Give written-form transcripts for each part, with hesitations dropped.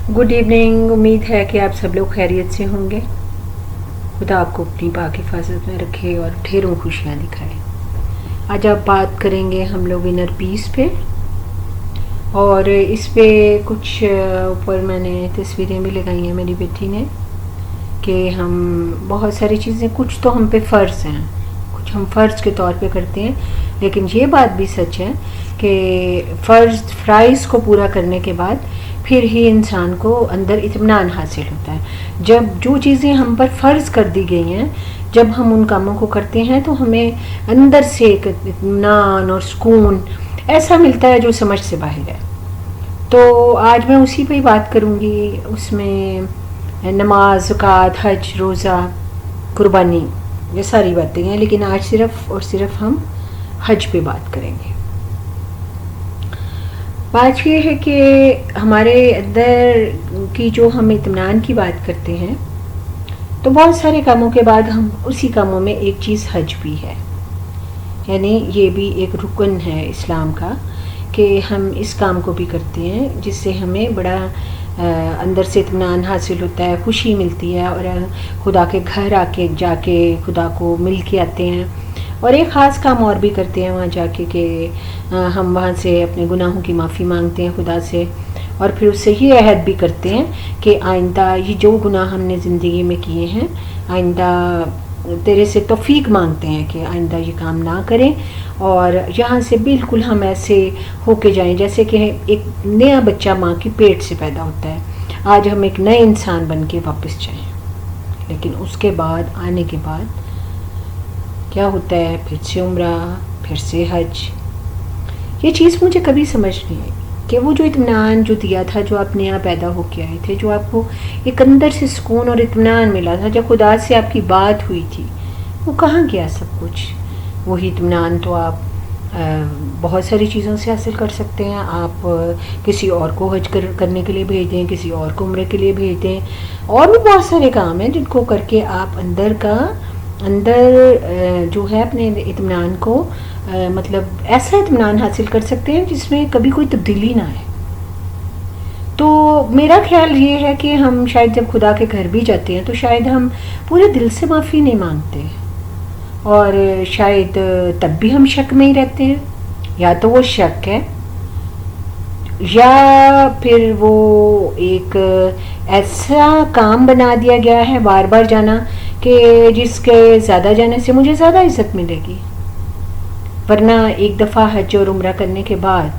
Good evening. उम्मीद है कि आप सब लोग खैरियत से होंगे। खुदा आपको अपनी पाक हिफाजत में रखे और ढेरों खुशियाँ दिखाए। आज आप बात करेंगे हम लोग इनर पीस पे, और इस पे कुछ ऊपर मैंने तस्वीरें भी लगाई हैं मेरी बेटी ने कि हम बहुत सारी चीज़ें, कुछ तो हम पे फ़र्ज़ हैं, कुछ हम फ़र्ज़ के तौर पे करते हैं, लेकिन ये बात भी सच है कि फ़र्ज़ को पूरा करने के बाद फिर ही इंसान को अंदर इत्मीनान हासिल होता है। जब जो चीज़ें हम पर फ़र्ज़ कर दी गई हैं, जब हम उन कामों को करते हैं तो हमें अंदर से एक इत्मीनान और सुकून ऐसा मिलता है जो समझ से बाहर है। तो आज मैं उसी पे ही बात करूँगी। उसमें नमाज, ज़कात, हज, रोज़ा, कुर्बानी, ये सारी बातें हैं, लेकिन आज सिर्फ़ और सिर्फ हम हज पे बात करेंगे। बात ये है कि हमारे अंदर की जो हम इत्मीनान की बात करते हैं, तो बहुत सारे कामों के बाद हम उसी कामों में एक चीज़ हज भी है, यानी ये भी एक रुकन है इस्लाम का कि हम इस काम को भी करते हैं जिससे हमें बड़ा अंदर से इत्मीनान हासिल होता है, खुशी मिलती है, और खुदा के घर आके जाके खुदा को मिल के आते हैं। और एक ख़ास काम और भी करते हैं वहाँ जाके कि हम वहाँ से अपने गुनाहों की माफ़ी मांगते हैं खुदा से, और फिर उससे ही अहद भी करते हैं कि आइंदा ये जो गुनाह हमने ज़िंदगी में किए हैं, आइंदा तेरे से तौफीक मांगते हैं कि आइंदा ये काम ना करें, और यहाँ से बिल्कुल हम ऐसे होके जाएं जैसे कि एक नया बच्चा माँ के पेट से पैदा होता है। आज हम एक नए इंसान बन के वापस जाएँ, लेकिन उसके बाद आने के बाद क्या होता है, फिर से उम्रा, फिर से हज। ये चीज़ मुझे कभी समझ नहीं आई कि वो जो इत्मीनान जो दिया था, जो आप नया पैदा होके आए थे, जो आपको एक अंदर से सुकून और इत्मीनान मिला था, जब खुदा से आपकी बात हुई थी, वो कहाँ गया सब कुछ। वही इत्मीनान तो आप बहुत सारी चीज़ों से हासिल कर सकते हैं। आप किसी और को हज करने के लिए भेज दें, किसी और को उम्रे के लिए भेज दें, और भी बहुत सारे काम हैं जिनको करके आप अंदर जो है अपने इत्मीनान को मतलब ऐसा इत्मीनान हासिल कर सकते हैं जिसमें कभी कोई तब्दीली ना आए। तो मेरा ख्याल ये है कि हम शायद जब खुदा के घर भी जाते हैं तो शायद हम पूरे दिल से माफ़ी नहीं मांगते, और शायद तब भी हम शक में ही रहते हैं। या तो वो शक है, या फिर वो एक ऐसा काम बना दिया गया है बार बार जाना कि जिसके ज़्यादा जाने से मुझे ज़्यादा इज़्ज़त मिलेगी, वरना एक दफ़ा हज और उम्रा करने के बाद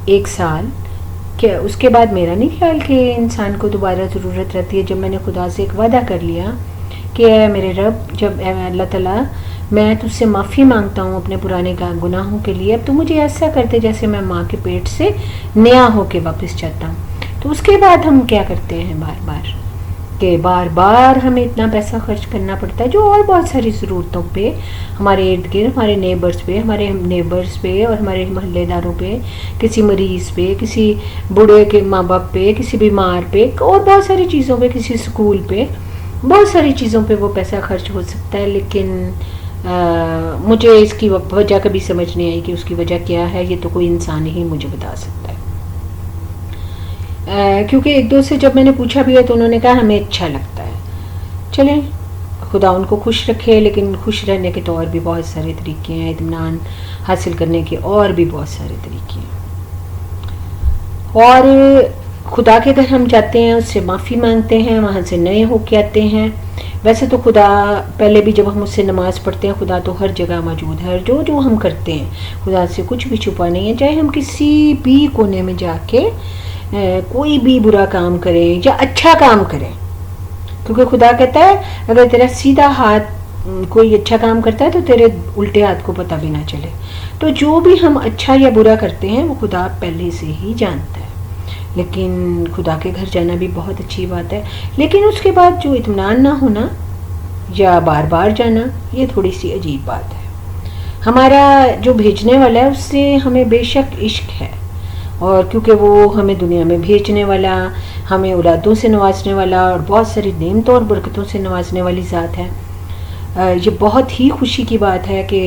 1 साल क्या उसके बाद मेरा नहीं ख्याल कि इंसान को दोबारा ज़रूरत रहती है। जब मैंने खुदा से एक वादा कर लिया कि मेरे रब, जब अल्लाह ताला मैं तुझसे माफ़ी मांगता हूँ अपने पुराने गुनाहों के लिए, अब तो मुझे ऐसा करते जैसे मैं माँ के पेट से नया होके वापस जाता हूँ। तो उसके बाद हम क्या करते हैं, बार बार हमें इतना पैसा खर्च करना पड़ता है जो और बहुत सारी ज़रूरतों पे, हमारे इर्द गिर्द, हमारे नेबर्स पे और हमारे मोहल्लेदारों पे, किसी मरीज़ पे, किसी बूढ़े के माँ बाप पे, किसी बीमार पे, और बहुत सारी चीज़ों पे, किसी स्कूल पे, बहुत सारी चीज़ों पे वो पैसा खर्च हो सकता है। लेकिन मुझे इसकी वजह कभी समझ नहीं आई कि उसकी वजह क्या है। ये तो कोई इंसान ही मुझे बता सकता है। क्योंकि एक दो से जब मैंने पूछा भी है तो उन्होंने कहा हमें अच्छा लगता है। चलें, खुदा उनको खुश रखे, लेकिन खुश रहने के तो और भी बहुत सारे तरीके हैं, इत्मीनान हासिल करने के और भी बहुत सारे तरीके हैं। और खुदा के घर हम जाते हैं, उससे माफ़ी मांगते हैं, वहाँ से नए होके आते हैं। वैसे तो खुदा पहले भी जब हम उससे नमाज़ पढ़ते हैं, खुदा तो हर जगह मौजूद है। जो हम करते हैं खुदा से कुछ भी छुपा नहीं है, चाहे हम किसी भी कोने में जाके कोई भी बुरा काम करें या अच्छा काम करें, क्योंकि खुदा कहता है अगर तेरा सीधा हाथ कोई अच्छा काम करता है तो तेरे उल्टे हाथ को पता भी ना चले। तो जो भी हम अच्छा या बुरा करते हैं वो खुदा पहले से ही जानता है। लेकिन खुदा के घर जाना भी बहुत अच्छी बात है, लेकिन उसके बाद जो इत्मीनान ना होना या बार बार जाना, ये थोड़ी सी अजीब बात है। हमारा जो भेजने वाला है उससे हमें बेशक इश्क है, और क्योंकि वो हमें दुनिया में भेजने वाला, हमें औलादों से नवाजने वाला और बहुत सारी नेमतों और बरकतों से नवाजने वाली ज़ात है। ये बहुत ही खुशी की बात है कि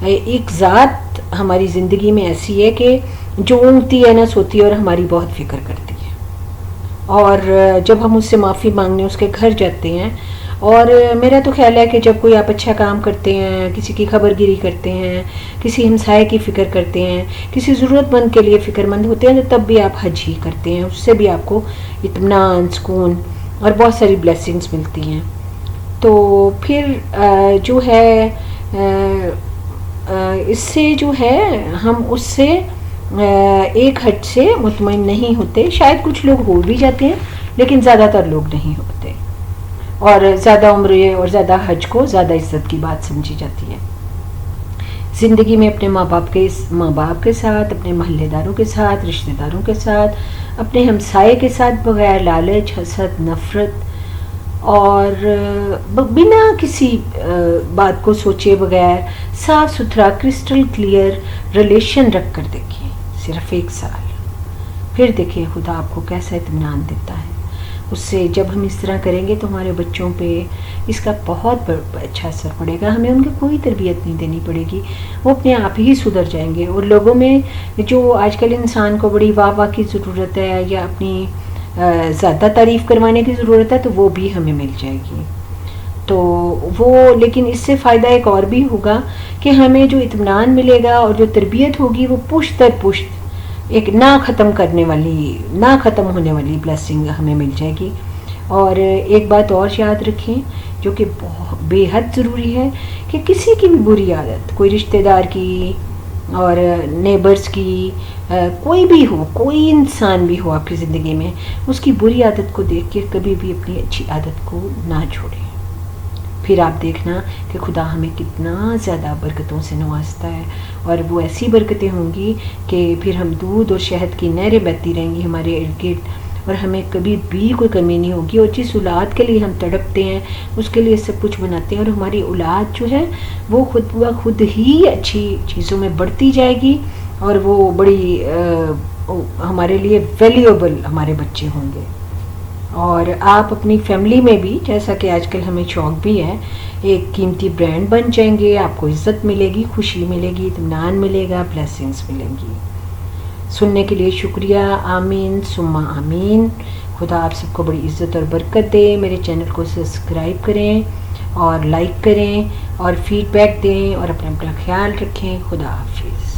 एक ज़ात हमारी ज़िंदगी में ऐसी है कि जो ऊँगती है ना सोती है और हमारी बहुत फ़िक्र करती है। اور جب ہم اس سے معافی مانگنے اس کے گھر جاتے ہیں، اور میرا تو خیال ہے کہ جب کوئی آپ اچھا کام کرتے ہیں، کسی کی خبر گیری کرتے ہیں، کسی ہمسائے کی فکر کرتے ہیں، کسی ضرورت مند کے لیے فکر مند ہوتے ہیں، تو تب بھی آپ حج ہی کرتے ہیں، اس سے بھی آپ کو اطمینان، سکون اور بہت ساری بلیسنگز ملتی ہیں۔ تو پھر جو ہے اس سے جو ہے ہم اس سے ایک حج سے مطمئن نہیں ہوتے، شاید کچھ لوگ ہو بھی جاتے ہیں لیکن زیادہ تر لوگ نہیں ہوتے، اور زیادہ عمرے اور زیادہ حج کو زیادہ عزت کی بات سمجھی جاتی ہے۔ زندگی میں اپنے ماں باپ کے ساتھ، اپنے محلے داروں کے ساتھ، رشتہ داروں کے ساتھ، اپنے ہمسائے کے ساتھ بغیر لالچ، حسد، نفرت اور بنا کسی بات کو سوچے بغیر صاف ستھرا کرسٹل کلیئر ریلیشن رکھ کر دیکھیں، صرف 1 سال، پھر دیکھیں خدا آپ کو کیسا اطمینان دیتا ہے۔ اس سے جب ہم اس طرح کریں گے تو ہمارے بچوں پہ اس کا بہت اچھا اثر پڑے گا، ہمیں ان کی کوئی تربیت نہیں دینی پڑے گی، وہ اپنے آپ ہی سدھر جائیں گے۔ اور لوگوں میں جو آج کل انسان کو بڑی واہ کی ضرورت ہے یا اپنی زیادہ تعریف کروانے کی ضرورت ہے، تو وہ بھی ہمیں مل جائے گی۔ تو وہ لیکن اس سے فائدہ ایک اور بھی ہوگا کہ ہمیں جو اطمینان ملے گا اور جو تربیت ہوگی وہ پشت در پشت ایک نہ ختم ہونے والی بلیسنگ ہمیں مل جائے گی۔ اور ایک بات اور یاد رکھیں جو کہ بے حد ضروری ہے، کہ کسی کی بھی بری عادت، کوئی رشتہ دار کی اور نیبرز کی، کوئی بھی ہو، کوئی انسان بھی ہو آپ کی زندگی میں، اس کی بری عادت کو دیکھ کے کبھی بھی اپنی اچھی عادت کو نہ چھوڑیں۔ پھر آپ دیکھنا کہ خدا ہمیں کتنا زیادہ برکتوں سے نوازتا ہے، اور وہ ایسی برکتیں ہوں گی کہ پھر ہم دودھ اور شہد کی نہریں بہتی رہیں گی ہمارے ارد گرد، اور ہمیں کبھی بھی کوئی کمی نہیں ہوگی۔ اور جس اولاد کے لیے ہم تڑپتے ہیں، اس کے لیے سب کچھ بناتے ہیں، اور ہماری اولاد جو ہے وہ خود ہی اچھی چیزوں میں بڑھتی جائے گی، اور وہ بڑی ہمارے لیے ویلیوبل ہمارے بچے ہوں گے۔ اور آپ اپنی فیملی میں بھی، جیسا کہ آج کل ہمیں شوق بھی ہے، ایک قیمتی برانڈ بن جائیں گے، آپ کو عزت ملے گی، خوشی ملے گی، اطمینان ملے گا، بلیسنگز ملیں گی۔ سننے کے لیے شکریہ، آمین ثم آمین۔ خدا آپ سب کو بڑی عزت اور برکت دے۔ میرے چینل کو سبسکرائب کریں اور لائک کریں اور فیڈ بیک دیں، اور اپنا خیال رکھیں۔ خدا حافظ۔